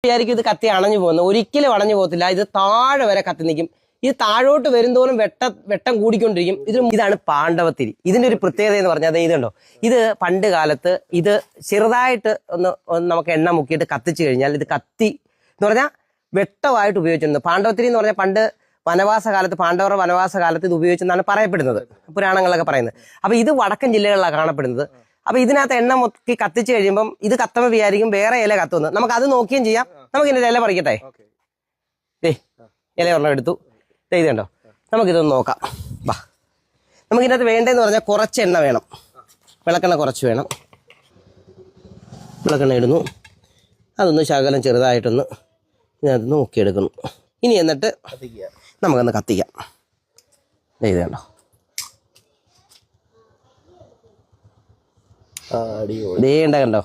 വിചാരിക്കും ഇത് കത്തി അണഞ്ഞു പോകുന്നത്. ഒരിക്കലും അണഞ്ഞു പോകത്തില്ല. ഇത് താഴെ വരെ കത്തി നിൽക്കും. ഇത് താഴോട്ട് വരുന്തോറും വെട്ടം കൂടിക്കൊണ്ടിരിക്കും. ഇതാണ് പാണ്ഡവത്തിരി. ഇതിന്റെ ഒരു പ്രത്യേകത എന്ന് പറഞ്ഞാൽ അത് ഇതുണ്ടോ, ഇത് പണ്ട് കാലത്ത് ഇത് ചെറുതായിട്ട് ഒന്ന് നമുക്ക് എണ്ണ മുക്കിയിട്ട് കത്തിച്ചു കഴിഞ്ഞാൽ ഇത് കത്തി എന്ന് പറഞ്ഞാൽ വെട്ടമായിട്ട് ഉപയോഗിച്ചിരുന്നത്. പാണ്ഡവത്തിരി എന്ന് പറഞ്ഞാൽ പണ്ട് പാണ്ഡവരുടെ വനവാസ കാലത്ത് ഇത് ഉപയോഗിച്ചെന്നാണ് പറയപ്പെടുന്നത്, പുരാണങ്ങളിലൊക്കെ പറയുന്നത്. അപ്പൊ ഇത് വടക്കൻ ജില്ലകളിലാണ് കാണപ്പെടുന്നത്. അപ്പൊ ഇതിനകത്ത് എണ്ണ മുക്കി കത്തിച്ചു കഴിയുമ്പം ഇത് കത്തുമ്പോൾ വിചാരിക്കും വേറെ ഇല കത്തുന്നത്. നമുക്ക് അത് നോക്കുകയും ചെയ്യാം. നമുക്ക് ഇതിന്റെ ഇല പറിക്കട്ടെ. ഇല ഒരെണ്ണം എടുത്തു. ഇത് കണ്ടോ, നമുക്കിതൊന്ന് നോക്കാം. വാ, നമുക്കിതിനകത്ത് വേണ്ടതെന്ന് പറഞ്ഞാൽ കുറച്ച് എണ്ണ വേണം. വിളക്കെണ്ണ കുറച്ച് വേണം. വിളക്കെണ്ണ ഇടുന്നു. അതൊന്ന് ശകലം ചെറുതായിട്ടൊന്ന് ഇതിനകത്ത് നോക്കിയെടുക്കുന്നു. ഇനി എന്നിട്ട് നമുക്കൊന്ന് കത്തിക്കാം. ഇത് കണ്ടോ, കണ്ടോ